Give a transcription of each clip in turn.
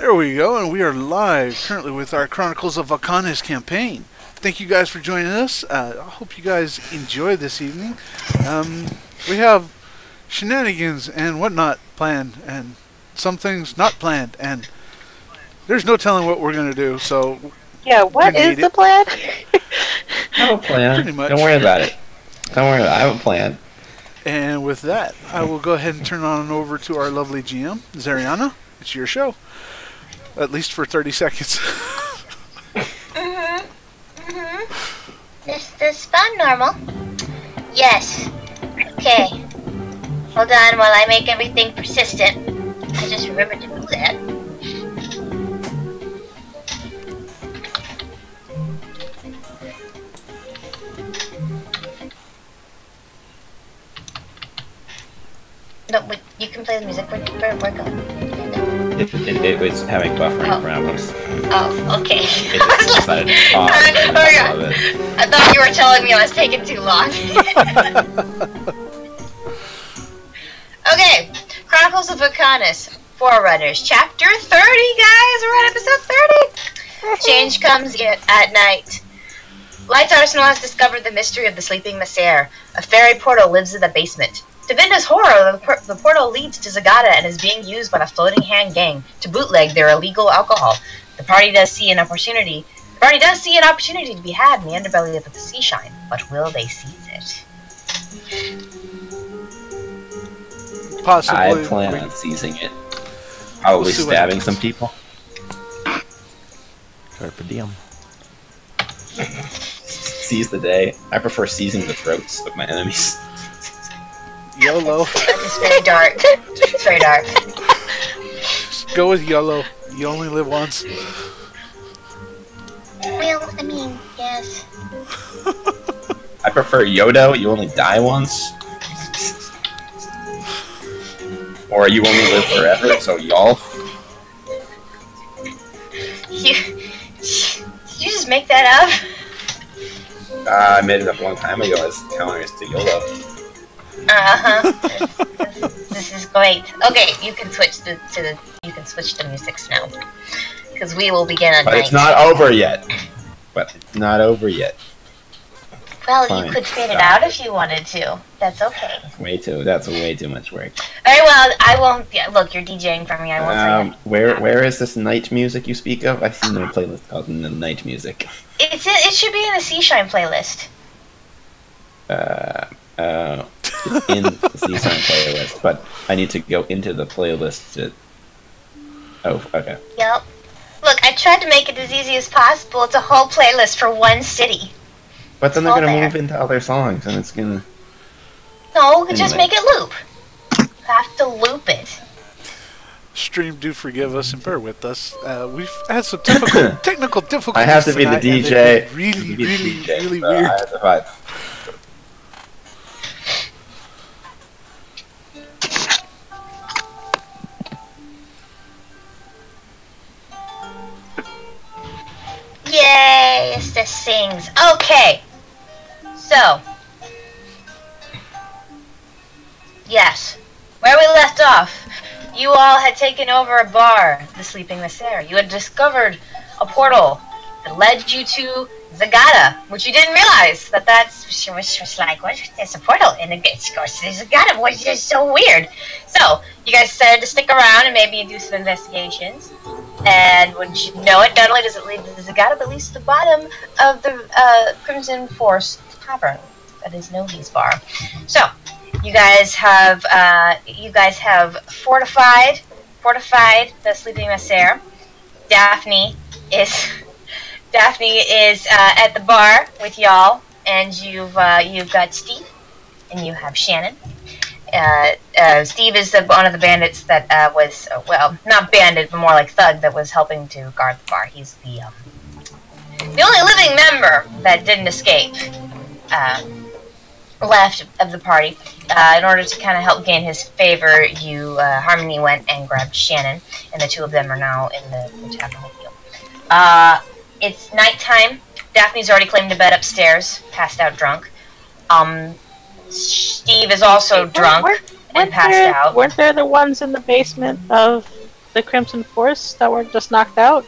There we go, and we are live currently with our Chronicles of Vechaunus campaign. Thank you guys for joining us. I hope you guys enjoy this evening. We have shenanigans and whatnot planned, and some things not planned, and there's no telling what we're going to do, so... Yeah, what is the plan? I have a plan. Pretty much. Don't worry about it. Don't worry about it. I have a plan. And with that, I will go ahead and turn on over to our lovely GM, Zariana. It's your show. At least for 30 seconds. This spawn normal? Yes. Okay. Hold on while I make everything persistent. I just remembered to do that. No, but you can play the music. We're going. It was having buffering problems. Oh, okay. It just decided to pause. I thought you were telling me I was taking too long. Okay, Chronicles of Vechaunus, Forerunners, Chapter 30, guys! We're at episode 30! Change comes at night. Light's Arsenal has discovered the mystery of the Sleeping Messiar. A faerie portal lives in the basement. To Vinda's horror, the portal leads to Zagahta and is being used by the Floating Hand Gang to bootleg their illegal alcohol. The party does see an opportunity to be had in the underbelly of the Seashine, but will they seize it? Possibly. I plan on seizing it. Probably stabbing some people. Carpe diem. Seize the day. I prefer seizing the throats of my enemies. YOLO. It's very dark. It's very dark. Just go with YOLO. You only live once. Well, I mean, yes. I prefer Yodo. You only die once. Or you only live forever, so y'all. Did you just make that up? I made it up a long time ago as counters to YOLO. This is great. Okay, you can switch the musics now, because we will begin on. But it's not over yet. Well, Fine. you could fade it out if you wanted to. That's okay. That's way too much work. Alright, well, I won't. Yeah, look, you're DJing for me. I won't say that. Where is this night music you speak of? I've seen a playlist called Night Music. It should be in the Seashine playlist. It's in the Seashine playlist, but I need to go into the playlist to... Oh, okay. Yep. Look, I tried to make it as easy as possible. It's a whole playlist for one city. But then they're gonna move into other songs, and it's gonna... No, anyway. Just make it loop. You have to loop it. Stream, do forgive us and bear with us. We've had some technical difficulties. I have to be the DJ. Really weird. I have to fight. Yay! It's the sings. Okay. So. Yes. Where we left off, you all had taken over a bar, the Sleeping Messiar. You had discovered a portal that led you to Zagahta, which you didn't realize she was like, what? There's a portal and it goes to Zagahta, which is so weird. So, you guys decided to stick around and maybe do some investigations. And wouldn't you know it, not only does it lead to Zagahta, but leads to the bottom of the Crimson Force Tavern. That is Novi's bar. So, you guys have fortified the Sleeping Messiar. Daphne is at the bar with y'all, and you've got Steve, and you have Shannon. Steve is one of the bandits that was, well, not bandit, but more like thug that was helping to guard the bar. He's the only living member that didn't escape left of the party. In order to kind of help gain his favor, Harmony went and grabbed Shannon, and the two of them are now in the tavern with you. It's nighttime. Daphne's already claimed a bed upstairs, passed out drunk. Steve is also drunk and passed out. Weren't there the ones in the basement of the Crimson Force that were just knocked out?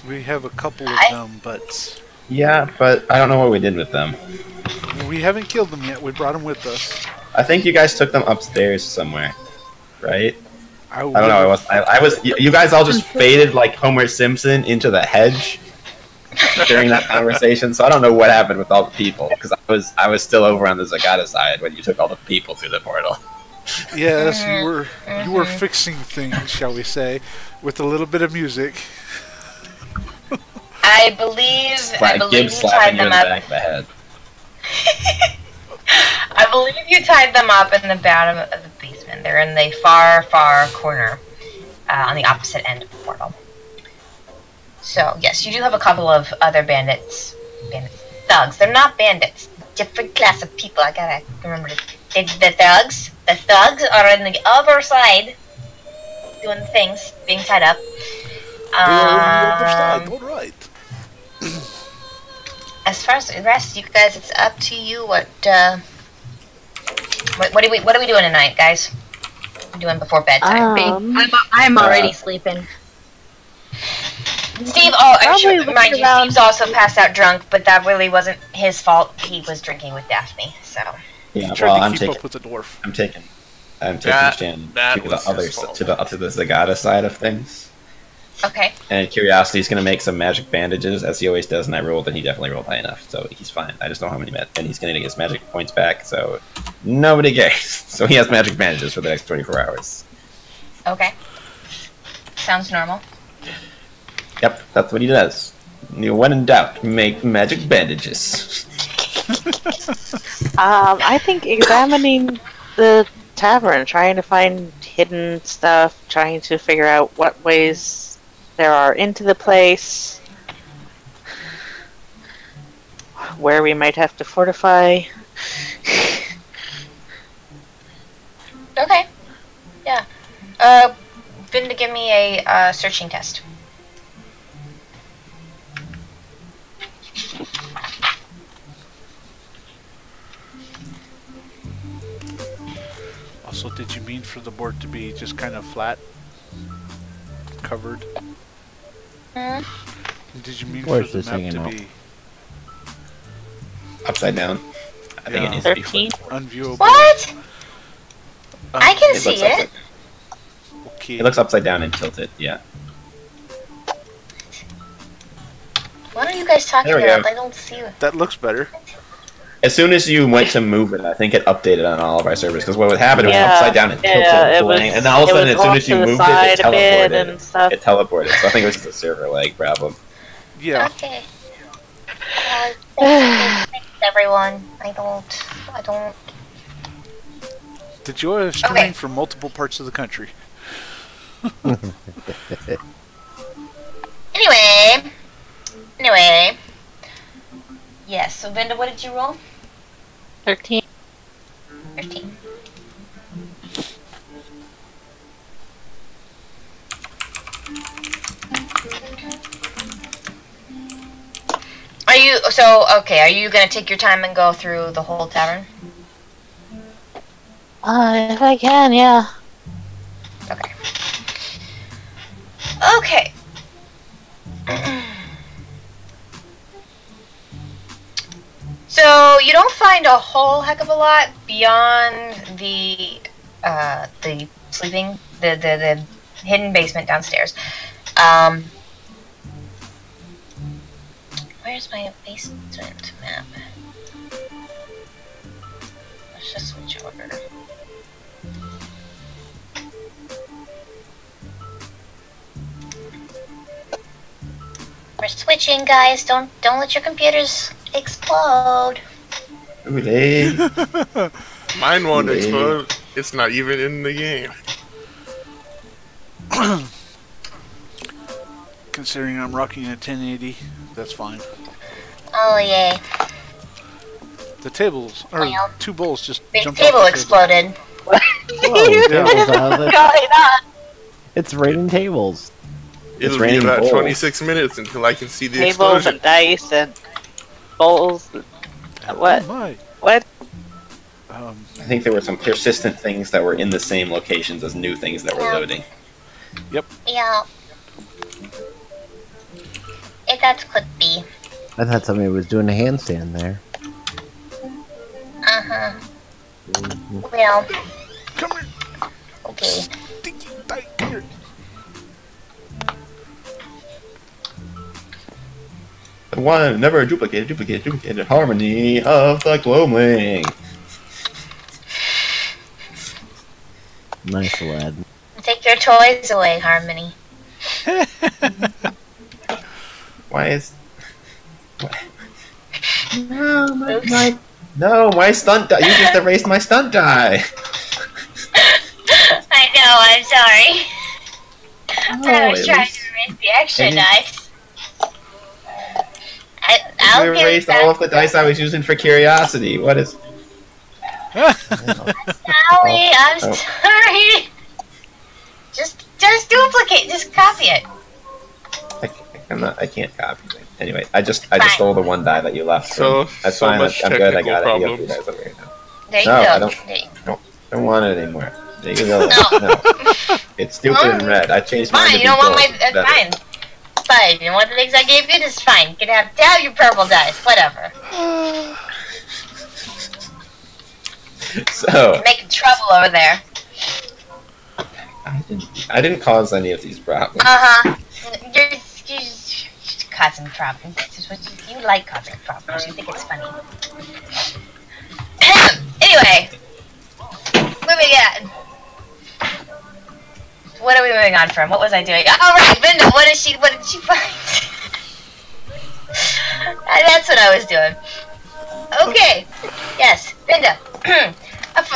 We have a couple of them, but Yeah, but I don't know what we did with them. we haven't killed them yet. We brought them with us. I think you guys took them upstairs somewhere, right? I don't know. I was. You guys all just faded like Homer Simpson into the hedge during that conversation. So I don't know what happened with all the people because I was still over on the Zagahta side when you took all the people through the portal. Yes, you were fixing things, shall we say, with a little bit of music. I believe you tied them up. Back of the head. I believe you tied them up in the bottom of the basement. They're in the far, far corner on the opposite end of the portal. So, yes, you do have a couple of other bandits. Thugs. They're not bandits. Different class of people. I gotta remember the thugs. The thugs are on the other side doing things, being tied up. Alright. As far as the rest, you guys, it's up to you. What are we doing tonight, guys? What are we doing before bedtime? I'm already sleeping. Steve, mind you, Steve's also passed out drunk, but that really wasn't his fault. He was drinking with Daphne, so. Yeah, well, I'm taking up with the dwarf. I'm taking Shan to the Zagahta side of things. Okay. And Curiosity's going to make some magic bandages, as he always does, and I rolled, and he definitely rolled high enough, so he's fine. I just don't know how many and he's going to get his magic points back, so nobody cares. So he has magic bandages for the next 24 hours. Okay. Sounds normal. Yep, that's what he does. When in doubt, make magic bandages. I think examining the tavern, trying to find hidden stuff, trying to figure out what ways there are into the place, where we might have to fortify. Okay. Yeah. Vinda, give me a searching test. Also, did you mean for the board to be just kind of flat? Covered? Did you mean for the map to be upside down? I think it needs 13? to be unviewable. What? I can see it. Okay. It looks upside down and tilted, yeah. What are you guys talking about? I don't see it. That looks better. As soon as you went to move it, I think it updated on all of our servers, because what would happen, it was upside down and tilted, and all of a sudden, as soon as you moved it, it teleported. So I think it was just a server lag problem. Yeah. Okay. Thanks, everyone. I don't... The joy of streaming from multiple parts of the country. Anyway. Yes, so Vinda, what did you roll? 13. 13. Are you gonna take your time and go through the whole tavern? If I can, yeah. Okay. So you don't find a whole heck of a lot beyond the hidden basement downstairs. Where's my basement map? Let's just switch over. We're switching, guys. Don't let your computers explode. Mine won't explode. It's not even in the game. Considering I'm rocking a 1080, that's fine. Oh yay! The tables, or two bowls, just jumped table off the exploded. It's raining tables. It'll be about 26 minutes until I can see the tables explosion. And dice and bowls. What? Oh my. What? I think there were some persistent things that were in the same locations as new things that were loading. Yep. Yeah. That could be. I thought somebody was doing a handstand there. Uh-huh. Well. Come here. Okay. Stinky dyke, come here. The one never duplicated harmony of the Gloamwing. Nice lad. Take your toys away, Harmony. Why is... Oops. No, my stunt die. You just erased my stunt die. I know, I'm sorry. I was trying to erase the extra dice. I'll You give erased it back. all of the dice I was using for curiosity. What is... Sorry, I'm sorry. Just duplicate, just copy it. I can't copy it. Anyway, I just stole the one die that you left. So, that's so fine. much I'm good. I got it. You technical have 3 dice over here now. There you No, go. I don't want it anymore. There you go. No. No. It's stupid and red. I changed mine Fine, to you be don't want my... gold. That's Better. fine. Fine, you know what the things I gave you? This is fine. You can have your purple dice, whatever. So... You're making trouble over there. I didn't cause any of these problems. Uh-huh. You're just causing problems. This is what you like causing problems. You think it's funny. Anyway. Moving on. What are we moving on from? What was I doing? Oh, right, Vinda, what did she find? That's what I was doing. Okay. Yes, Vinda.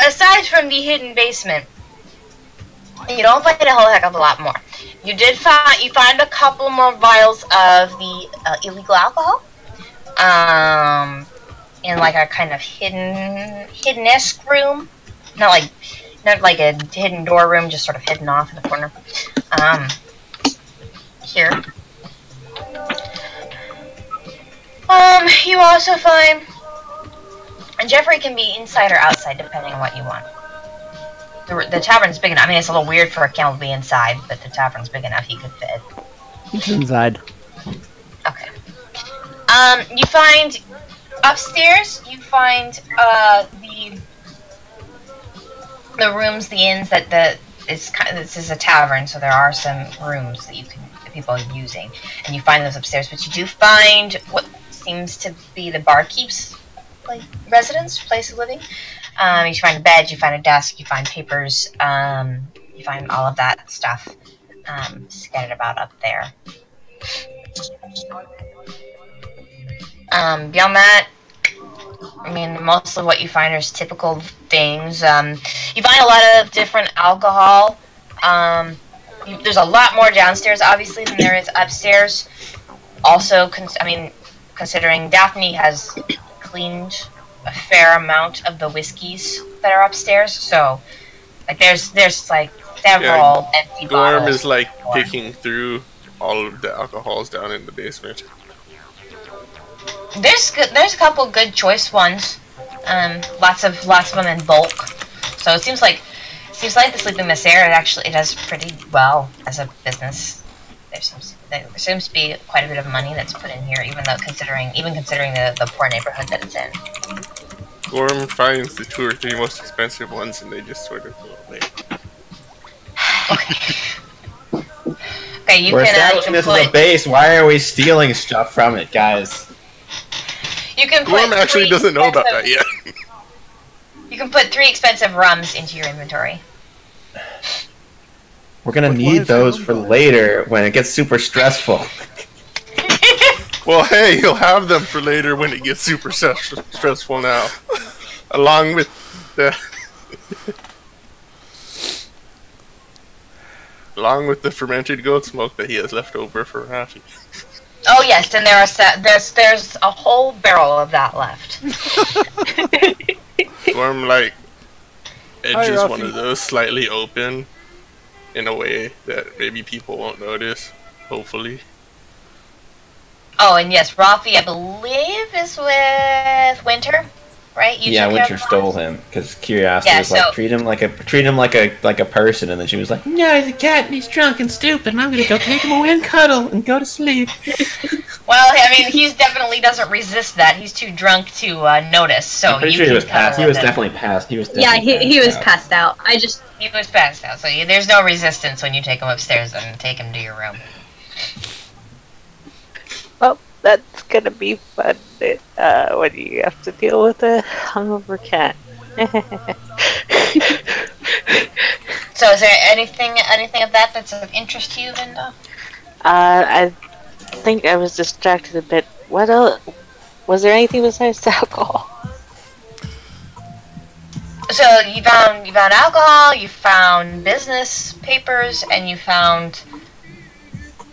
Aside from the hidden basement, you don't find a whole heck of a lot more. You find a couple more vials of the illegal alcohol, in like a kind of hidden-esque room, not like a hidden door room, just sort of hidden off in the corner. Here. You also find, and Jeffrey can be inside or outside depending on what you want. The tavern's big enough. I mean, it's a little weird for a camel to be inside, but the tavern's big enough he could fit. He's inside. Okay. You find upstairs. You find the rooms, the inns this is a tavern, so there are some rooms that people are using, and you find those upstairs. But you do find what seems to be the barkeep's residence, place of living. You find a bed, you find a desk, you find papers, you find all of that stuff scattered about up there. Beyond that, I mean, most of what you find is typical things. You find a lot of different alcohol. There's a lot more downstairs, obviously, than there is upstairs. Also, considering Daphne has cleaned a fair amount of the whiskeys that are upstairs, so there's like several empty bottles. Gorm is like picking through all of the alcohols down in the basement. There's a couple good choice ones. Lots of them in bulk. So it seems like the Sleeping Messiar it does pretty well as a business. There seems to be quite a bit of money that's put in here, even considering the poor neighborhood that it's in. Gorm finds the 2 or 3 most expensive ones, and they just sort of go away. Okay, you We're can establishing this as a base. Why are we stealing stuff from it, guys? You can Gorm actually doesn't know about that yet. You can put 3 expensive rums into your inventory. We're gonna need those for later when it gets super stressful. Well, hey, you'll have them for later when it gets super stressful now. Along with the... along with the fermented goat smoke that he has left over for Rafi. Oh yes, and there's a whole barrel of that left. Gorm, edges Hi, one Rafi. of those slightly open in a way that maybe people won't notice, hopefully. Oh, and yes, Rafi, I believe, is with Winter. right? You Yeah, took Winter care of stole him because Curiosity Yeah, was like so- treat him like a person, and then she was like, no, he's a cat and he's drunk and stupid, and I'm gonna go take him away and cuddle and go to sleep. Well, I mean, he definitely doesn't resist that. He's too drunk to notice. So I'm pretty you sure he can was passed. cuddle He was with him. definitely passed. He was Yeah, definitely he was out. passed out. He was passed out, so there's no resistance when you take him upstairs and take him to your room. Well, that's gonna be fun when you have to deal with a hungover cat. So, is there anything of that that's of interest to you, Vinda? I think I was distracted a bit. What else? Was there anything besides alcohol? So you found alcohol, you found business papers, and you found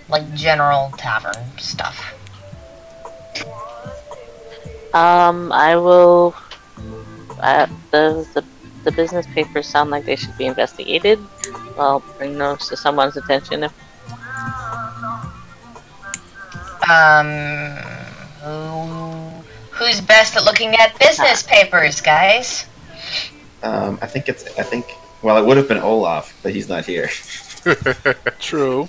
like general tavern stuff. I will. The business papers sound like they should be investigated. I'll bring those to someone's attention. Who's best at looking at business papers, guys? I think. Well, it would have been Olaf, but he's not here. True.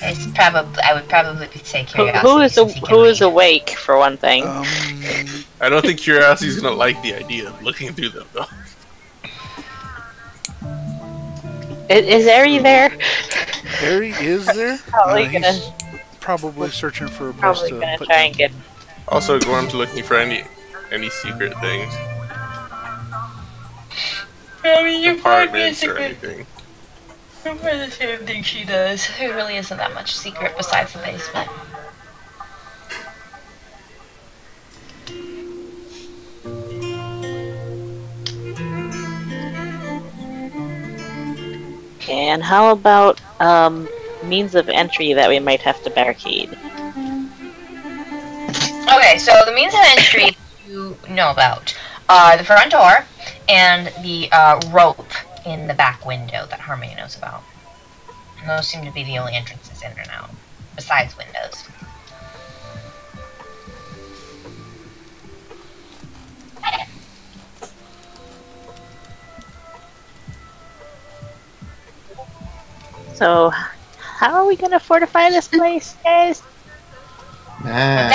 I would probably say Curiosity. Who is awake for one thing? I don't think Curiosity's gonna like the idea of looking through them, though. Is Ari there? Harry is there? Probably gonna. He's probably searching for a place Probably to gonna put try down. and get. Also, Gorm's looking for any secret things, I mean, you find apartments or anything. for the same thing she does. There really isn't that much secret besides the basement. And how about means of entry that we might have to barricade? Okay, so the means of entry you know about are the front door and the rope in the back window that Harmony knows about. And those seem to be the only entrances in and out, besides windows. So, how are we gonna fortify this place, guys? Ah,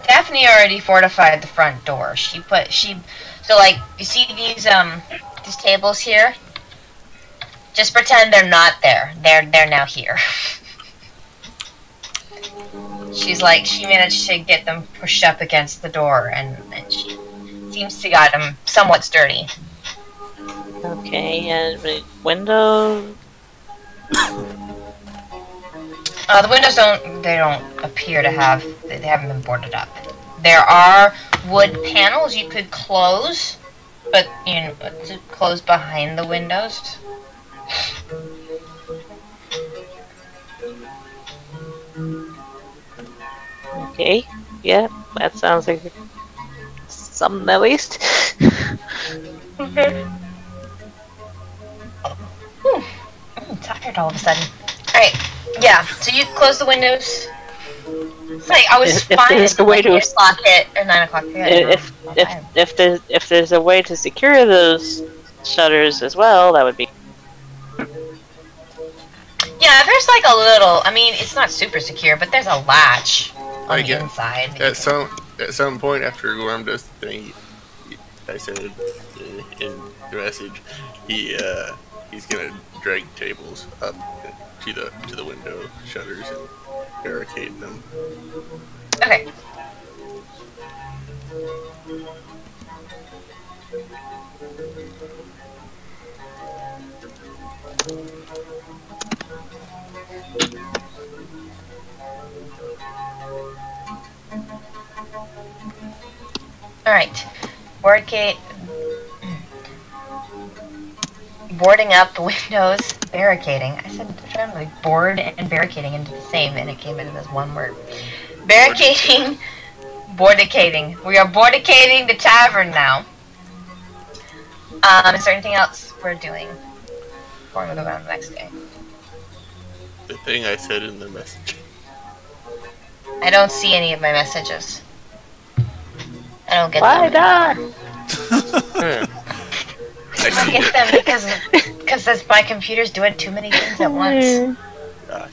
Daphne already fortified the front door. So like you see these tables here? Just pretend they're not there. They're now here. She managed to get them pushed up against the door, and she seems to got them somewhat sturdy. Okay, and the window. The windows don't appear to have, they haven't been boarded up. There are wood panels you could close, but to close behind the windows. Okay, yeah, that sounds like something at least. Okay. I'm tired all of a sudden. Alright, yeah, so you close the windows. It's like, I was If fine there's a way to- 8 o'clock hit or 9 o'clock hit. If there's a way to secure those shutters as well, that would be. Yeah, there's like a little, I mean, it's not super secure, but there's a latch on I the get- inside. At some point after Gorm does the thing, I said in the message, he's gonna drag tables up to the window shutters and barricade them. Okay. Alright. Boarding up the windows, barricading. I said trying to like board and barricading into the same, and it came in as one word. Barricading, boardicading. We are boardicading the tavern now. Is there anything else we're doing before we go on the next day? The thing I said in the message. I don't see any of my messages. I don't get Why them. not? Yeah. I don't get them because my computer's doing too many things at once.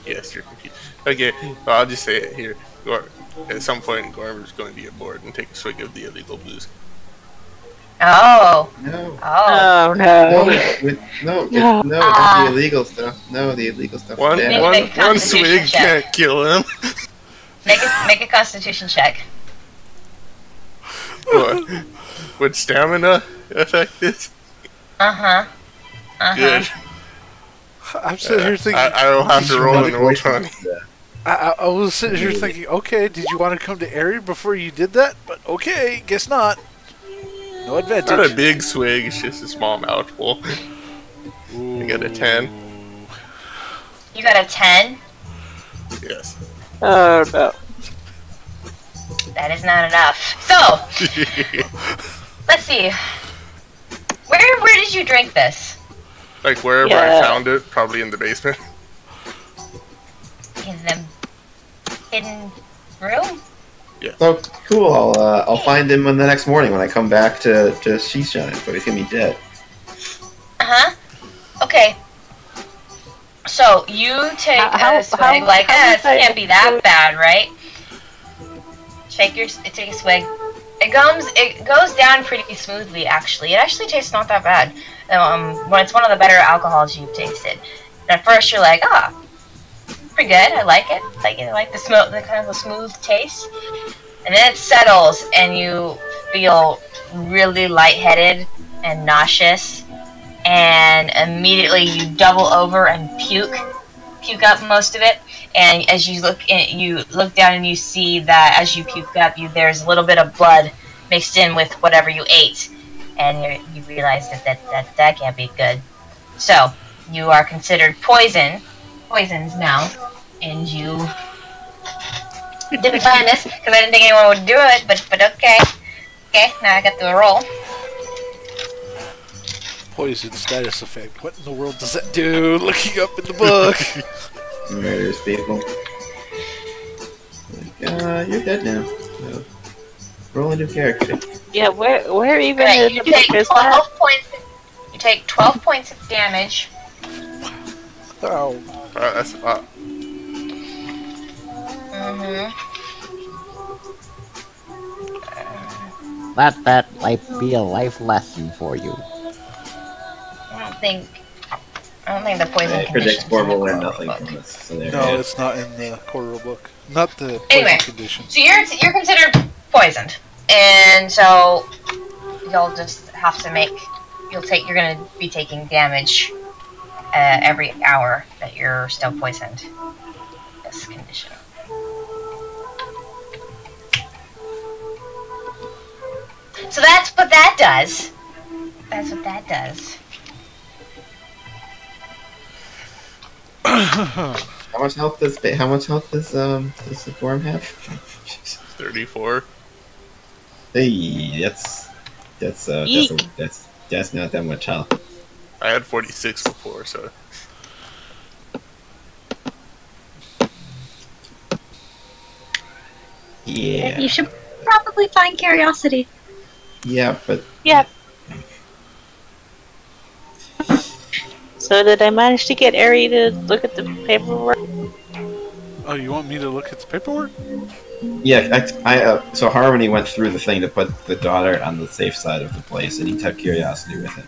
Yes, you're confused. Okay, well, I'll just say it here. At some point, Gorm's going to get bored and take a swig of the illegal booze. Oh. No. Oh. Oh no. No, the illegal stuff. No, the illegal stuff. One Constitution swig check. can't kill him. Make a Constitution check. What? Would stamina affect this? Good. I'm sitting here thinking. I will have to roll an old 20. I was sitting here thinking, okay, did you want to come to Aerie before you did that? But okay, guess not. No advantage. Not a big swig, it's just a small mouthful. I got a 10. You got a 10? Yes. Oh no. That is not enough. So, let's see. Where did you drink this? Like wherever I found it, probably in the basement. In the hidden room? So cool. I'll find him on the next morning when I come back to Seashine, but he's gonna be dead. Okay. So you take a swig like this. Can't be that bad, right? Take a swig. It goes down pretty smoothly, actually. It actually tastes not that bad. When it's one of the better alcohols you've tasted. And at first you're like, pretty good. I like it. I like the kind of the smooth taste. And then it settles, and you feel really lightheaded and nauseous. And immediately you double over and puke up most of it. And as you look down and you see that as you puke up, there's a little bit of blood mixed in with whatever you ate, and you realize that can't be good. So you are considered poisons now, and you didn't find this because I didn't think anyone would do it, but okay, now I got the roll. Poison status effect. What in the world does that do? Looking up in the book. Murders people. You're dead now. So, roll a new character. Yeah, where even Right, in the book is 12 that? points. You take 12 points of damage. Oh. That's a lot. Let that life be a life lesson for you. I don't think the poison It predicts conditions. Borb will learn nothing from this. So there No, it is. it's not in the core rule book. Not the poison Anyway. conditions. So you're considered poisoned, and so you'll just have to you're gonna be taking damage every hour that you're still poisoned. This condition. So that's what that does. That's what that does. How much health does the worm have? 34. Hey, that's not that much health. I had 46 before, so. Yeah. You should probably find curiosity. Yeah, but Yeah. So did I manage to get Aerie to look at the paperwork? Oh, you want me to look at the paperwork? yeah, so Harmony went through the thing to put the daughter on the safe side of the place, and he took curiosity with it.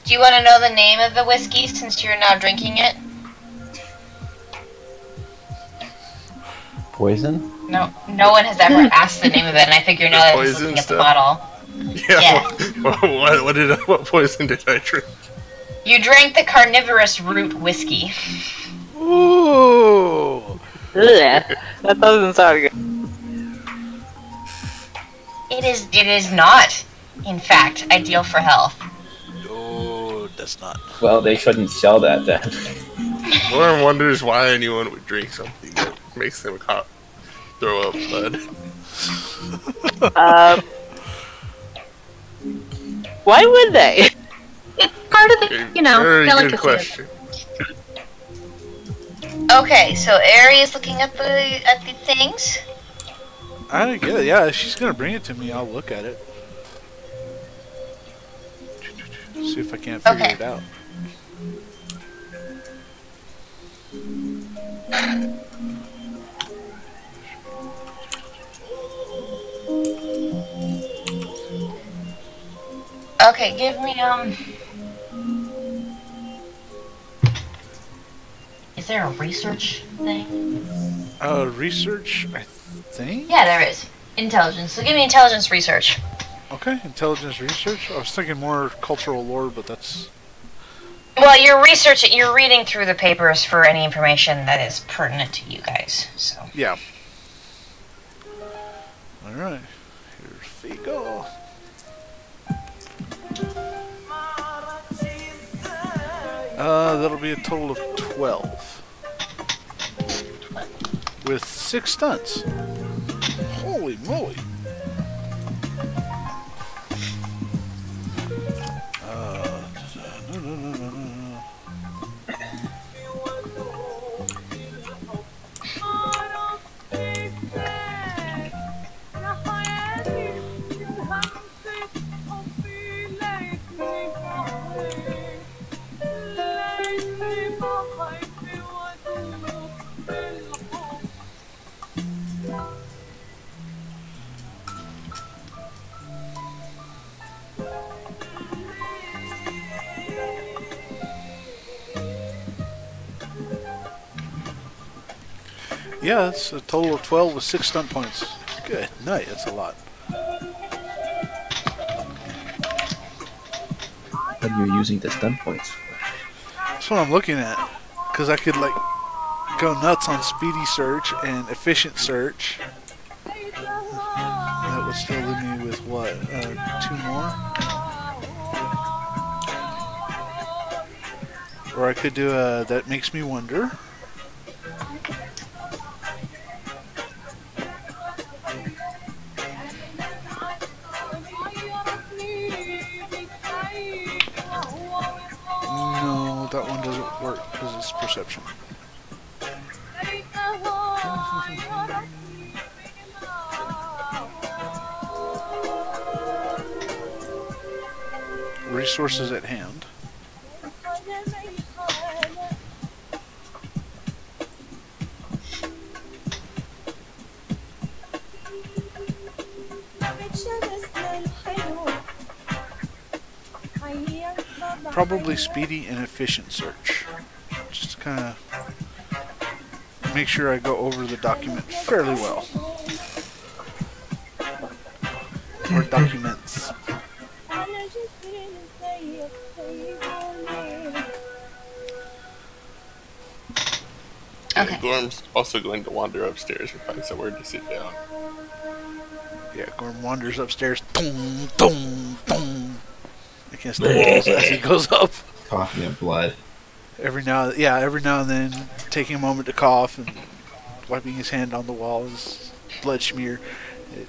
Do you want to know the name of the whiskey since you're now drinking it? Poison? No one has ever asked the name of it, and I figure now that just Poison looking at the stuff? bottle. Yeah. What poison did I drink? You drank the carnivorous root whiskey. Ooh. Ugh, that doesn't sound good. It is not, in fact, ideal for health. Oh, that's not. Well, they shouldn't sell that then. Lauren wonders why anyone would drink something that makes them throw up blood. Why would they? It's part of the, Very good delicacy. question. Okay, so Aerie is looking at the things. I don't get it. Yeah, if she's gonna bring it to me, I'll look at it. See if I can't figure it out. Okay, give me, is there a research thing? Research, I think? Yeah, there is. Intelligence. So give me intelligence research. Okay, intelligence research. I was thinking more cultural lore, but that's... Well, you're researching, you're reading through the papers for any information that is pertinent to you guys, so. Yeah. Alright. Here we go. That'll be a total of 12. With 6 stunts. Holy moly. No. Yeah, it's a total of 12 with 6 stunt points. Good night, that's a lot. What are you using the stun points for? That's what I'm looking at. Because I could, like, go nuts on speedy search and efficient search. That would still leave me with, what, 2 more? Or I could do a that makes me wonder. No, that one doesn't work because it's perception. Resources at hand. Probably speedy and efficient search. Just to kind of make sure I go over the document fairly well. Or documents. Okay. Gorm's also going to wander upstairs and find somewhere to sit down. Yeah, Gorm wanders upstairs. Boom, boom, boom. Against the walls as he goes up. Coughing up blood. Every now and then, taking a moment to cough and wiping his hand on the wall, his blood smear. It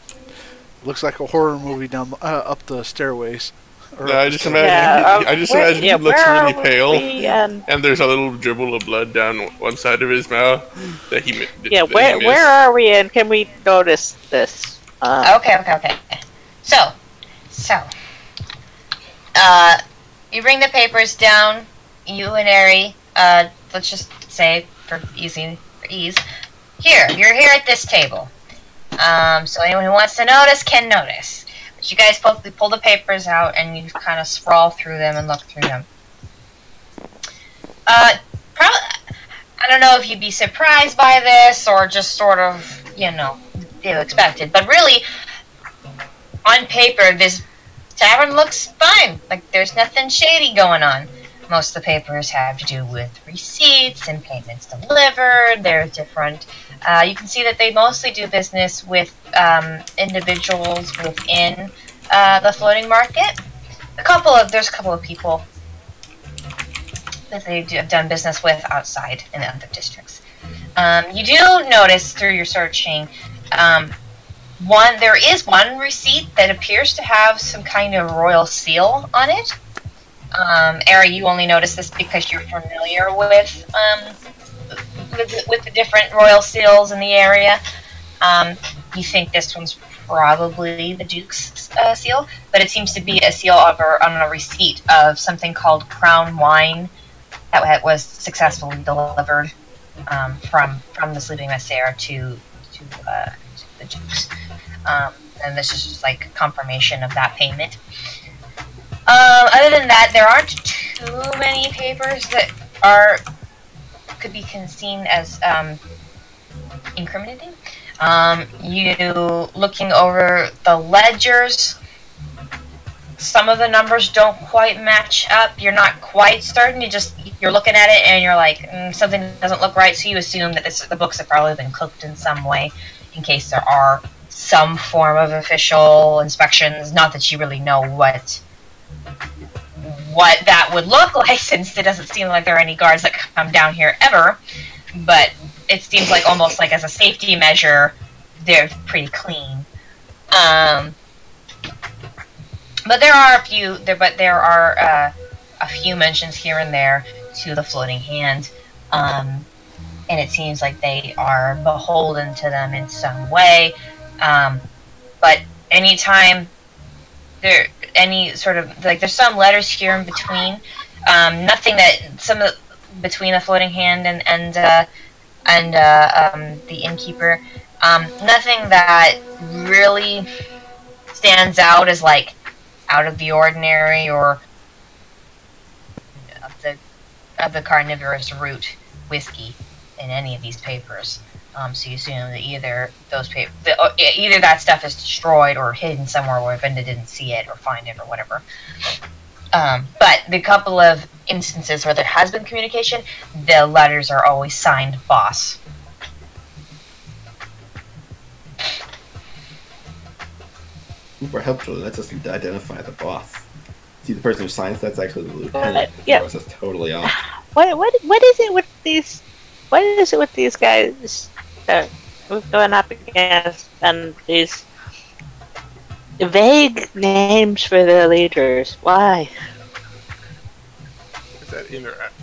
looks like a horror movie down up the stairways. Yeah, I just imagine he looks really pale, and there's a little dribble of blood down one side of his mouth that he. Where are we, and can we notice this? Okay. So, you bring the papers down. You and Ari, let's just say for ease, you're here at this table. So anyone who wants to notice can notice. But you guys both pull the papers out and you kind of sprawl through them and look through them. I don't know if you'd be surprised by this or just sort of, expected. But really, on paper, this tavern looks fine. Like, there's nothing shady going on. Most of the papers have to do with receipts and payments delivered. They're different. You can see that they mostly do business with individuals within the floating market. There's a couple of people that they have done business with outside in the other districts. You do notice through your searching, there is one receipt that appears to have some kind of royal seal on it. Ari, you only notice this because you're familiar with the different royal seals in the area. You think this one's probably the Duke's seal, but it seems to be a seal on a receipt of something called Crown Wine that was successfully delivered from the Sleeping Messiar to the Duke's. And this is just like confirmation of that payment. Other than that, there aren't too many papers that could be seen as incriminating. You looking over the ledgers, some of the numbers don't quite match up. You're not quite certain. You're looking at it and you're like, something doesn't look right. So you assume that the books have probably been cooked in some way, in case there are some form of official inspections. Not that you really know what that would look like, since it doesn't seem like there are any guards that come down here ever. But it seems like almost like as a safety measure, they're pretty clean. But there are a few mentions here and there to the floating hand, and it seems like they are beholden to them in some way. But anytime there's some letters here in between, nothing that between the floating hand and the innkeeper, nothing that really stands out as like out of the ordinary or of the carnivorous root whiskey in any of these papers. So you assume that either that stuff is destroyed or hidden somewhere where Vinda didn't see it or find it or whatever. But the couple of instances where there has been communication, the letters are always signed Boss. Super helpful. Lets us identify the boss. See, the person who signs that's actually the lieutenant. Yeah. That was just totally off. What is it with these? What is it with these guys that we're going up against, and these vague names for their leaders? Why? Is that interact?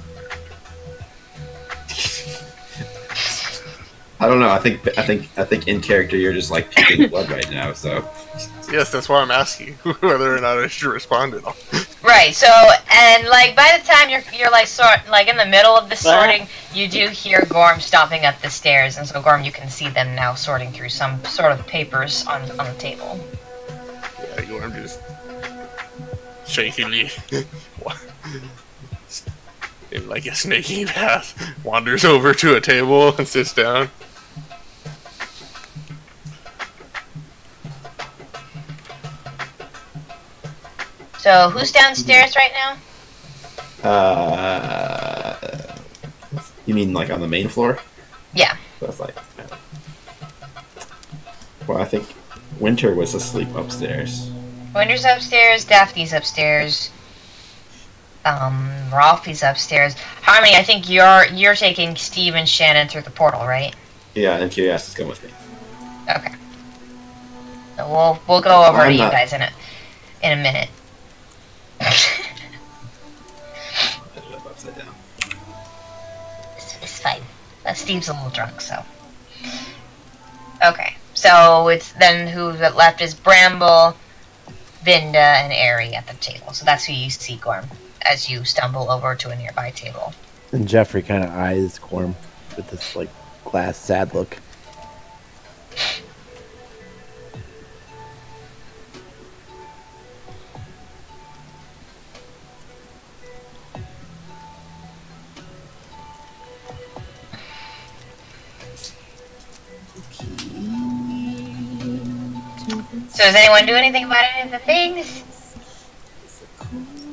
I don't know. I think in character you're just like puking blood right now. So Yes, that's why I'm asking whether or not I should respond at all. Right. So, and like by the time you're like in the middle of the sorting, you do hear Gorm stomping up the stairs, and so Gorm, you can see them now sorting through some sort of papers on the table. Yeah, Gorm just shakily, in like a snaky path, wanders over to a table and sits down. So, who's downstairs right now? You mean like on the main floor? Yeah. That's like. Well, I think Winter was asleep upstairs. Winter's upstairs, Daphne's upstairs, Ralphie's upstairs. Harmony, I think you're taking Steve and Shannon through the portal, right? Yeah, and Curiosity's come with me. Okay. So we'll go over to you guys in a minute. Upside down. It's fine. Steve's a little drunk, so. Okay, so it's then who left is Bramble, Vinda, and Airy at the table. So that's who you see, Gorm, as you stumble over to a nearby table. And Jeffrey kind of eyes Gorm with this like glass sad look. So does anyone do anything about any of the things?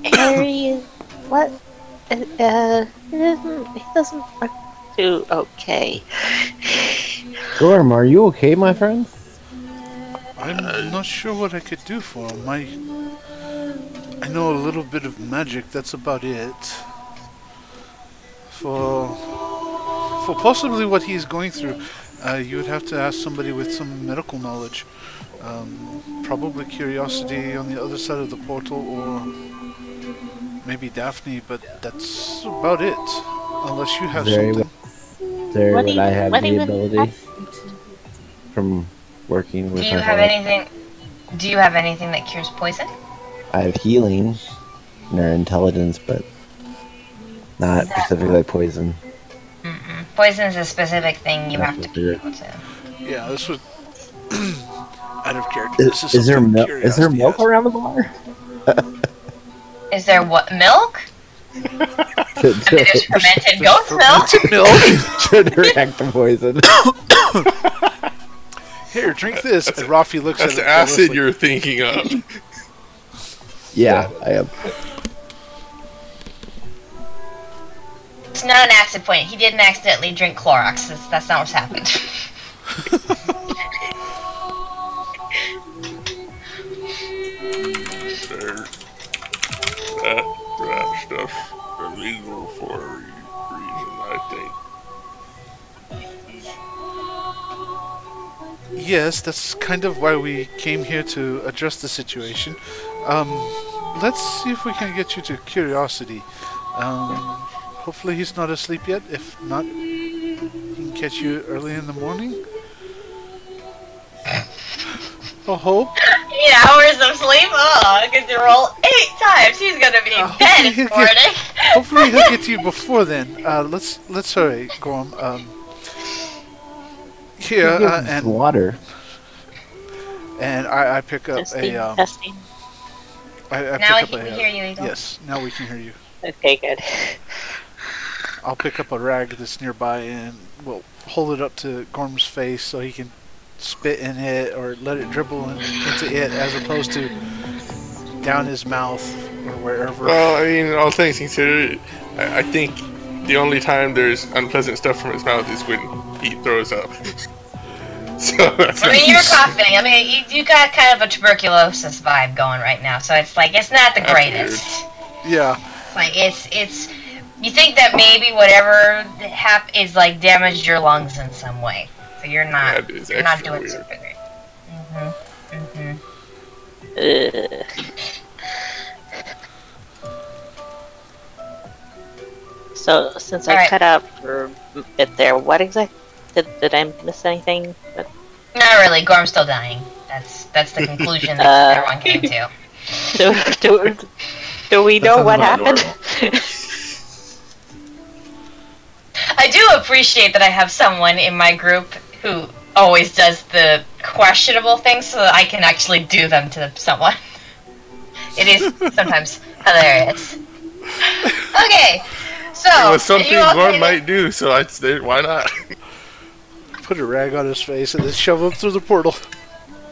Harry, what? He doesn't look too okay. Gorm, are you okay, my friend? I'm not sure what I could do for him. I know a little bit of magic, that's about it. For possibly what he's going through, you would have to ask somebody with some medical knowledge. Probably Curiosity on the other side of the portal, or maybe Daphne, but that's about it. Unless you have something. There would I have the ability from working with Do you my have heart. anything? Do you have anything that cures poison? I have healing in our intelligence, but not specifically poison. Mm-mm. Poison is a specific thing you That's have to what be weird. able to. Yeah, this was out of character. This Is there something milk? Is there Curiosity milk has. around the bar? Is there what milk? I mean, there's fermented goat's milk. Milk. to direct the poison. Here, drink this. And Rafi looks That's at the it acid jealously. you're thinking of. Yeah, I am. It's not an acid point. He didn't accidentally drink Clorox. That's not what's happened. That stuff's illegal for a reason, I think. Yes, that's kind of why we came here to address the situation. Let's see if we can get you to Curiosity. Hopefully he's not asleep yet. If not, he can catch you early in the morning. I hope. 8 hours of sleep? Oh, I get to roll 8 times. He's gonna be dead in the morning. Hopefully he'll get to you before then. Let's hurry, Gorm. Here Give him and water. and I pick up Testing, a testing. I Now pick we up can a hear you, Eagle. yes. Now we can hear you. Okay, good. I'll pick up a rag that's nearby and we'll hold it up to Gorm's face so he can spit in it or let it dribble into it as opposed to down his mouth or wherever. Well, I mean, all things considered, I think the only time there's unpleasant stuff from his mouth is when he throws up. So that's I mean, you're coughing. I mean, you got kind of a tuberculosis vibe going right now, so it's like, it's not the That's greatest. Yeah. Like, it's you think that maybe whatever is like damaged your lungs in some way. So you're not That is you're not extra doing weird. super great. Mhm. So, since I Alright. cut out for a bit there, what exactly did I miss anything? But, Not really. Gorm's still dying. That's the conclusion that everyone came to. do we know what happened? I do appreciate that I have someone in my group who always does the questionable things so that I can actually do them to someone. It is sometimes hilarious. Okay, so It was something you all Gorm made it- might do, so I'd say, why not? Put a rag on his face and then shove him through the portal.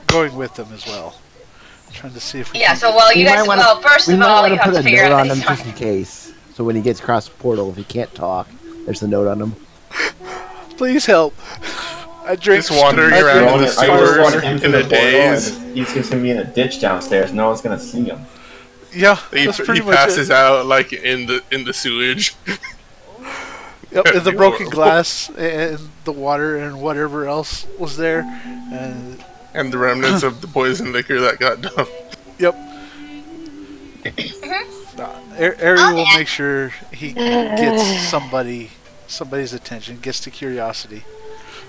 Going with them as well. Trying to see if we Yeah, can so well, you guys. Well, first we of might all, want you to have put to a figure note out on that him he's just in case. So when he gets across the portal, if he can't talk, there's a note on him. please help. I drink Just wandering I around drink in the I just want sewers him in to the the portal and days. he's just gonna be in a ditch downstairs. No one's gonna see him. Yeah, He that's pretty much passes it. out like in the sewage. Yep, and the That'd be broken horrible. glass and the water and whatever else was there. And And the remnants of the poison liquor that got dumped. yep. Ari Oh, will yeah. make sure he gets somebody's attention, gets to Curiosity,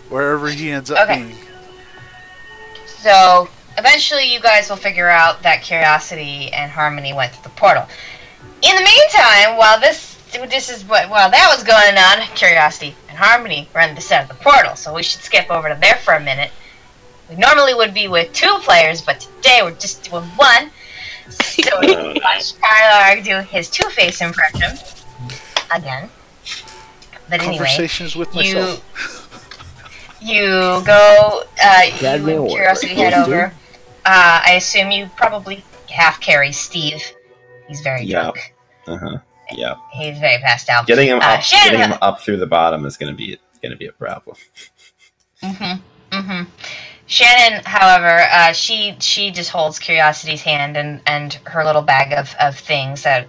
wherever he ends up Okay. being. So eventually, you guys will figure out that Curiosity and Harmony went through the portal. In the meantime, while that was going on, Curiosity and Harmony were on the side of the portal. So we should skip over to there for a minute. We normally would be with 2 players, but today we're just doing 1. So watch Kylar do his Two-Face impression again. But anyway, Conversations with you myself. you go. Dad You may and work. Curiosity head Close to over. I assume you probably half carry Steve. He's very Yeah. drunk. Yeah. He's very passed out. Getting him up, Shannon- getting him up through the bottom is gonna be a problem. Shannon, however, she just holds Curiosity's hand and her little bag of things that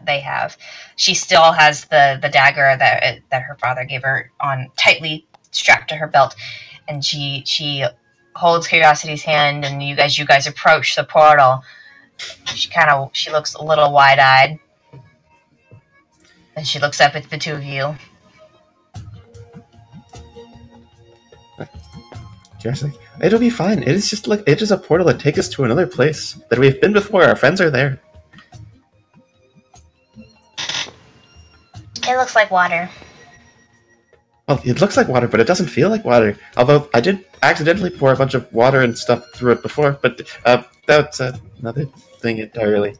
they have. She still has the dagger that her father gave her on tightly strapped to her belt, and she holds Curiosity's hand, and you guys approach the portal. She looks a little wide-eyed, and she looks up at the 2 of you. Just like, it'll be fine. It is just like it is a portal that takes us to another place that we've been before. Our friends are there. It looks like water. Well, it looks like water, but it doesn't feel like water. Although I did accidentally pour a bunch of water and stuff through it before, but that's another thing entirely.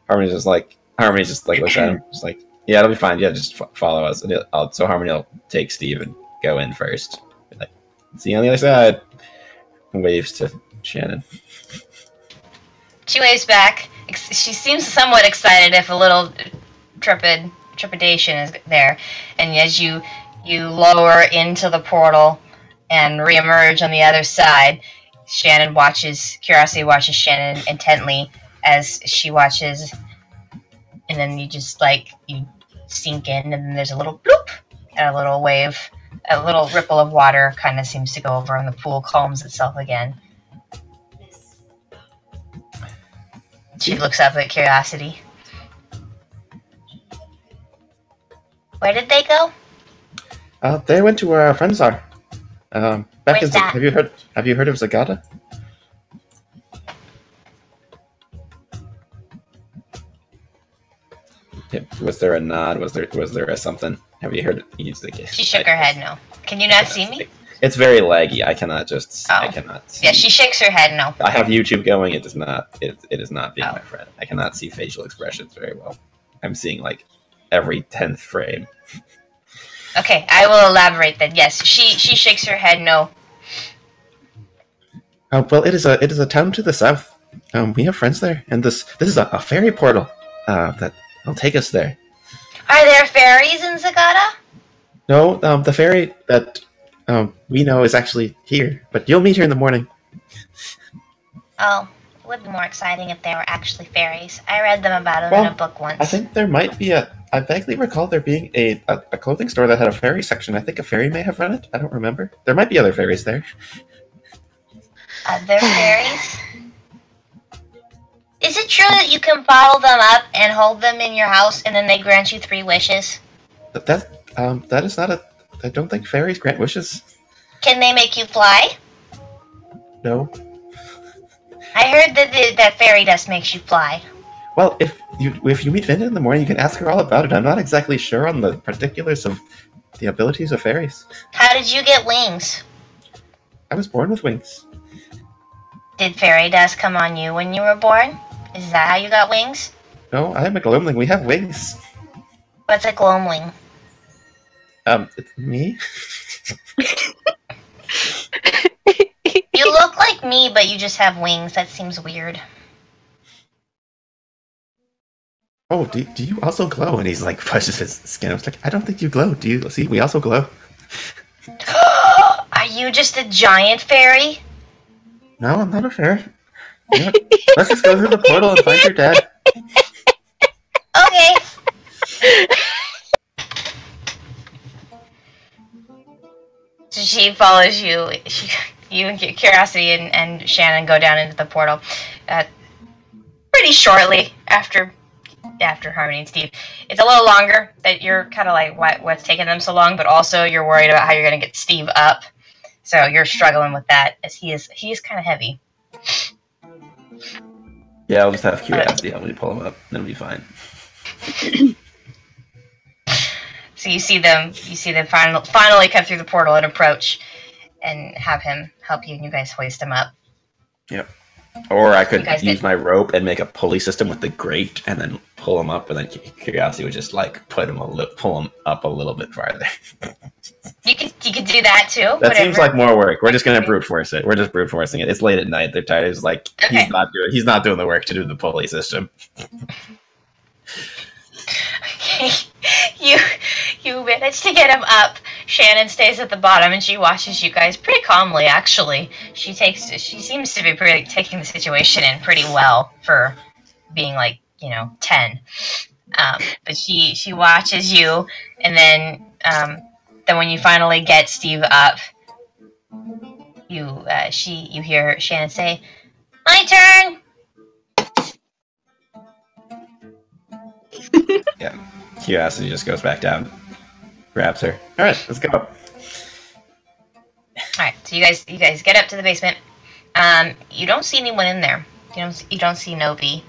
Harmony just like looks at him, just like, yeah, it'll be fine. Yeah, just follow us. And so Harmony will take Steve and go in first. Like, see you on the other side. And waves to Shannon. She waves back. She seems somewhat excited, if a little trepidation is there. And as you lower into the portal and reemerge on the other side, Curiosity watches Shannon intently as she watches, and then you just you sink in, and then there's a little bloop, and a little wave, a little ripple of water kind of seems to go over, and the pool calms itself again. She looks up at Curiosity. Where did they go? They went to where our friends are. Where's that? Have you heard of Zagahta? Was there a nod? Was there a something? Have you heard? She shook her head. No. Can you not see me? It's very laggy. I cannot just. I cannot. See. Yeah, she shakes her head. No. I have YouTube going. It does not. It is not being my friend. I cannot see facial expressions very well. I'm seeing every 10th frame. Okay, I will elaborate then. Yes, she shakes her head. No. Well, it is a town to the south. We have friends there, and this is a fairy portal that will take us there. Are there fairies in Zagahta? No, the fairy that we know is actually here, but you'll meet her in the morning. Oh, it would be more exciting if there were actually fairies. I read them about them in a book once. I think there might be I vaguely recall there being a clothing store that had a fairy section. I think a fairy may have run it. I don't remember. There might be other fairies there. Other fairies? Is it true that you can bottle them up and hold them in your house and then they grant you 3 wishes? That is not I don't think fairies grant wishes. Can they make you fly? No. I heard that fairy dust makes you fly. Well, if you meet Vinda in the morning, you can ask her all about it. I'm not exactly sure on the particulars of the abilities of fairies. How did you get wings? I was born with wings. Did fairy dust come on you when you were born? Is that how you got wings? No, I am a gloamling. We have wings. What's a gloamling? It's me. You look like me, but you just have wings. That seems weird. Oh, do you also glow? And he's pushes his skin. I was like, I don't think you glow. Do you see? We also glow. Are you just a giant fairy? No, I'm not a fairy. You know, let's just go through the portal and find your dad. Okay. So she follows you. You and Curiosity and Shannon go down into the portal. Pretty shortly after Harmony and Steve. It's a little longer that you're kind of what's taking them so long, but also you're worried about how you're going to get Steve up. So you're struggling with that as he is kind of heavy. Yeah, I'll just have Curiosity help me pull him up. It'll be fine. So you see them finally come through the portal and approach and have him help you, and you guys hoist him up. Yep. Or I could use my rope and make a pulley system with the grate and then pull him up, and then Curiosity would just pull him up a little bit farther. You could do that too. That seems like more work. We're just gonna brute force it. We're just brute forcing it. It's late at night. They're tired. It's okay. He's not doing the work to do the pulley system. Okay. You manage to get him up. Shannon stays at the bottom and she watches you guys pretty calmly, actually. She seems to be taking the situation in pretty well for being 10. But she watches you, and then when you finally get Steve up, you hear Shannon say, "My turn." Yeah. Curiosity just goes back down, grabs her. All right, let's go. Alright, so So you guys get up to the basement. You don't see anyone in there. You don't see Novi.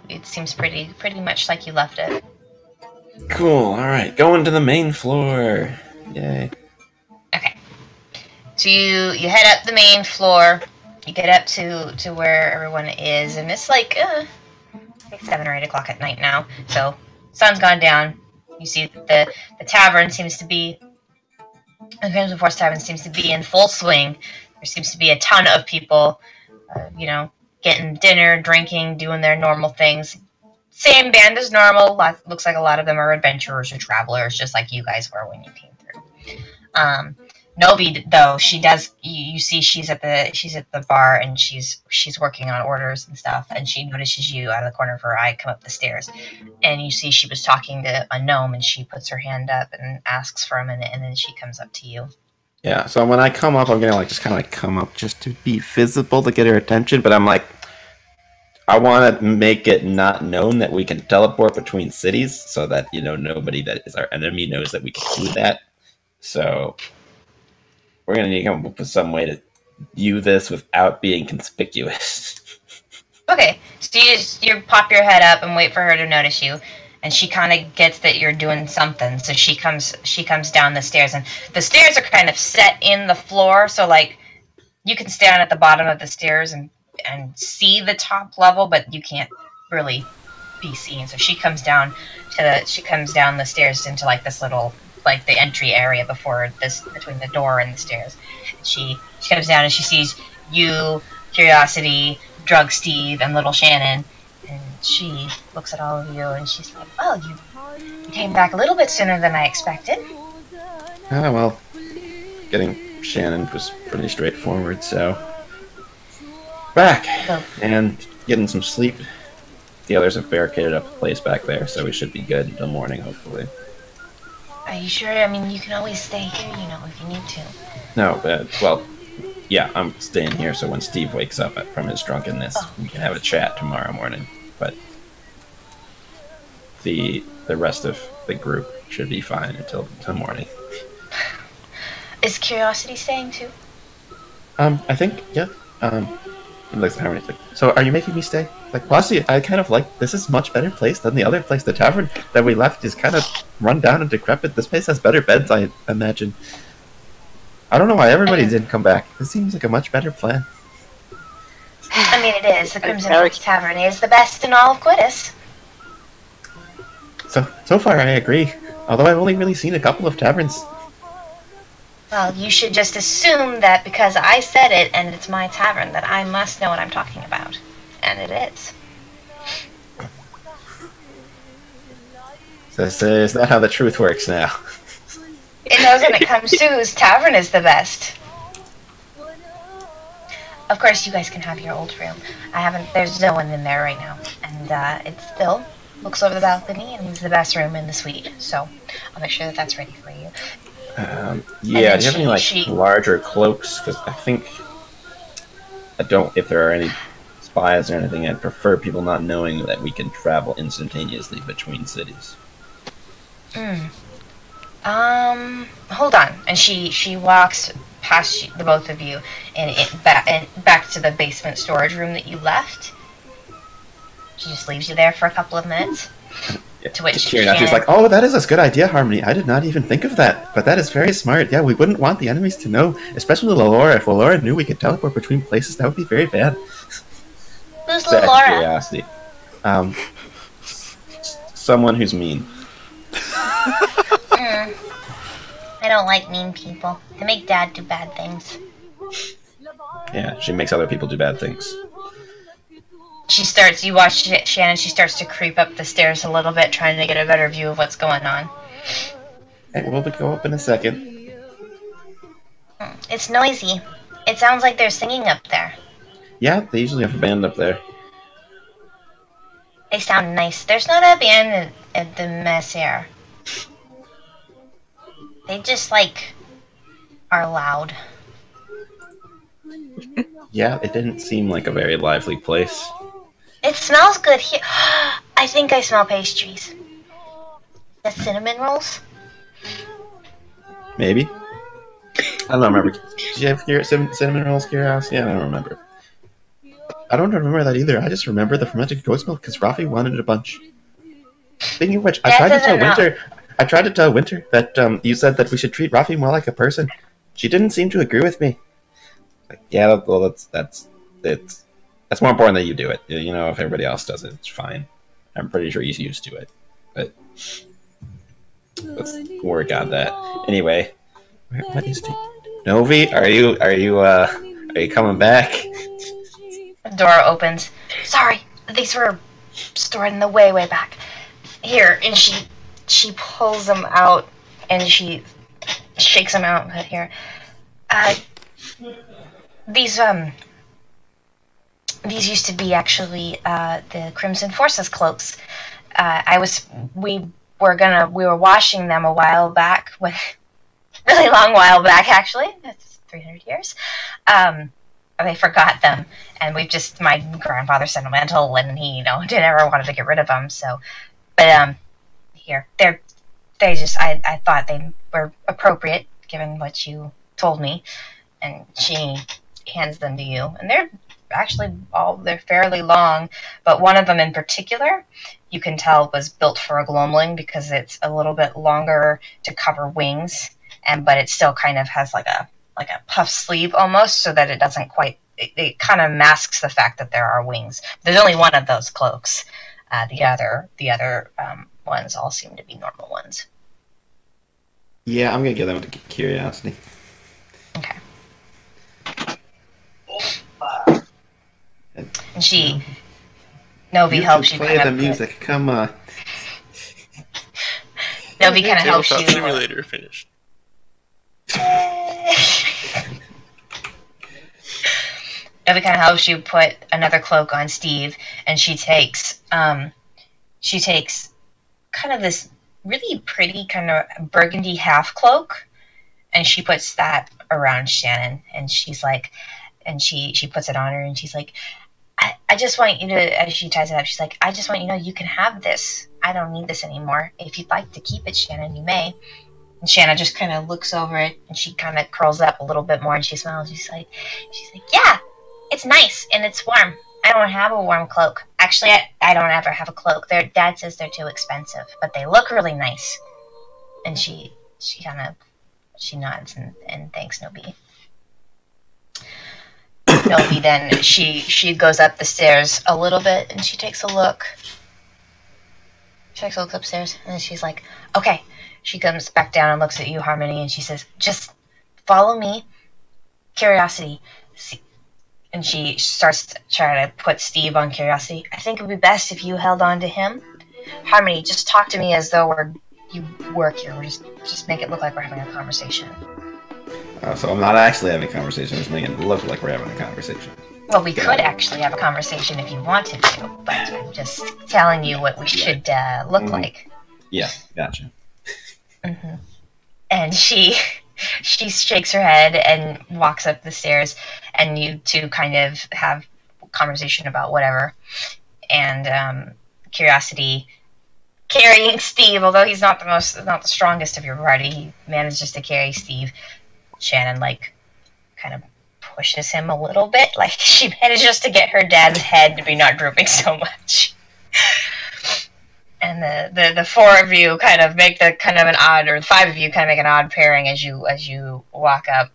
It seems pretty much like you left it. Cool. All right, going to the main floor. Yay. Okay. So you head up the main floor. You get up to where everyone is, and it's like 7 or 8 o'clock at night now. So sun's gone down. You see the tavern seems to be, the Crimson Force Tavern seems to be in full swing. There seems to be a ton of people, getting dinner, drinking, doing their normal things. Same band as normal. Looks like a lot of them are adventurers or travelers, just like you guys were when you came through. Novi, though, she does. You see, she's at the bar and she's working on orders and stuff. And she notices you out of the corner of her eye come up the stairs, and you see she was talking to a gnome, and she puts her hand up and asks for a minute, and then she comes up to you. Yeah. So when I come up, I'm gonna just kind of come up just to be visible to get her attention. But I'm like, I want to make it not known that we can teleport between cities, so that nobody that is our enemy knows that we can do that. So we're going to need to come up with some way to view this without being conspicuous. Okay, so you pop your head up and wait for her to notice you, and she kind of gets that you're doing something. So she comes down the stairs, and the stairs are kind of set in the floor, so like you can stand at the bottom of the stairs and see the top level, but you can't really be seen. So she comes down the stairs into like this little, like the entry area between the door and the stairs. She comes down and she sees you, Curiosity, Drug Steve, and Little Shannon, and she looks at all of you and she's like, "Well, you came back a little bit sooner than I expected." Oh, well, getting Shannon was pretty straightforward, so back and getting some sleep. The others have barricaded up the place back there, so we should be good until morning, hopefully. Are you sure? I mean, you can always stay here, if you need to. No, well, yeah, I'm staying here so when Steve wakes up from his drunkenness, we can have a chat tomorrow morning. But the rest of the group should be fine until morning. Is Curiosity staying too? I think, yeah. He looks at Harmony, like, so are you making me stay? Like, honestly, I kind of like, this is a much better place than the other place. The tavern that we left is kind of run down and decrepit. This place has better beds, I imagine. I don't know why everybody didn't come back. This seems like a much better plan. I mean, it is. The Crimson Force Tavern is the best in all of Quidditch. So far, I agree. Although I've only really seen a couple of taverns. Well, you should just assume that because I said it and it's my tavern that I must know what I'm talking about. And it is. So is that how the truth works now? It knows when it comes to whose tavern is the best. Of course, you guys can have your old room. There's no one in there right now. And it still looks over the balcony and is the best room in the suite. So I'll make sure that that's ready for you. Yeah, do you have any larger cloaks? Because I think if there are any spies or anything, I'd prefer people not knowing that we can travel instantaneously between cities. Hold on. And she walks past the both of you and back to the basement storage room that you left. She just leaves you there for a couple of minutes. To which she's like, "Oh, that is a good idea, Harmony. I did not even think of that, but that is very smart. Yeah, we wouldn't want the enemies to know, especially Laura. If Laura knew we could teleport between places, that would be very bad." Who's Laura? Curiosity. Someone who's mean. I don't like mean people. They make Dad do bad things. Yeah, she makes other people do bad things. You watch Shannon, she starts to creep up the stairs a little bit, trying to get a better view of what's going on. Hey, we'll go up in a second. It's noisy. It sounds like they're singing up there. Yeah, they usually have a band up there. They sound nice. There's not a band at the Messiar. They just, are loud. Yeah, it didn't seem like a very lively place. It smells good here. I think I smell pastries. The cinnamon rolls? Maybe. don't remember. Did you have cinnamon rolls, Curiosity? I don't remember. I don't remember that either. I just remember the fermented goat's milk because Rafi wanted a bunch. Speaking of which, I tried to tell Winter that you said that we should treat Rafi more like a person. She didn't seem to agree with me. Like, yeah, well, that's more important that you do it. You know, if everybody else does it, it's fine. I'm pretty sure he's used to it, but let's work on that. Anyway, what is the Novi? Are you coming back? The door opens. Sorry, these were stored in the way back. Here, and she pulls them out and she shakes them out. But here, these used to be actually the Crimson Forces cloaks. We were washing them a while back, really long while back actually. That's 300 years. They forgot them, and my grandfather's sentimental, and he, didn't ever wanted to get rid of them. So, but here I thought they were appropriate given what you told me, and she hands them to you, and they're actually they're fairly long, but one of them in particular you can tell was built for a gloamling because it's a little bit longer to cover wings, but it still kind of has like a puff sleeve almost, so that it doesn't quite, it kind of masks the fact that there are wings. There's only one of those cloaks. The other ones all seem to be normal ones. Yeah, I'm gonna give them to Curiosity. Okay. And Novi helps you play the music. Come on. Novi kind of helps you. Simulator finished. Novi kind of helps you put another cloak on Steve, and she takes kind of this really pretty kind of burgundy half cloak, and she puts that around Shannon, and she's like, and she puts it on her, and she's like, I just want you to, as she ties it up, she's like, I just want you to know you can have this. I don't need this anymore. If you'd like to keep it, Shannon, you may. And Shannon just kind of looks over it, and she kind of curls up a little bit more, and she smiles. She's like, yeah, it's nice, and it's warm. I don't have a warm cloak. Actually, I don't ever have a cloak. Dad says they're too expensive, but they look really nice. And she nods and thanks Nobi. Nobi then, she goes up the stairs a little bit, and she takes a look. She takes a look upstairs, and then she's like, okay. She comes back down and looks at you, Harmony, and she says, just follow me. Curiosity. And she starts to try to put Steve on Curiosity. I think it would be best if you held on to him. Harmony, just talk to me as though you work here. Just make it look like we're having a conversation. So I'm not actually having a conversation. I'm just making it look like we're having a conversation. Well, we could actually have a conversation if you wanted to, but I'm just telling you what we should look like. Yeah, gotcha. Mm-hmm. And she shakes her head and walks up the stairs, and you two kind of have a conversation about whatever. And Curiosity carrying Steve, although he's not the strongest of your party, he manages to carry Steve. Shannon kind of pushes him a little bit, she manages to get her dad's head to be not drooping so much. And the four of you kind of make the five of you kind of make an odd pairing as you walk up.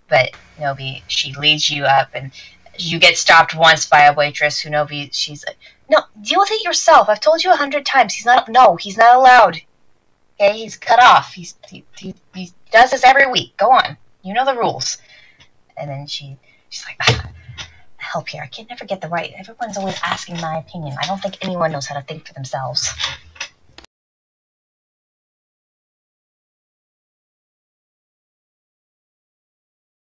But Nobi, she leads you up, and you get stopped once by a waitress who she's like, no, deal with it yourself. I've told you 100 times. He's not allowed. Okay, he's cut off. He does this every week. Go on. You know the rules. And then she's like, help here. I can never get the right. Everyone's always asking my opinion. I don't think anyone knows how to think for themselves.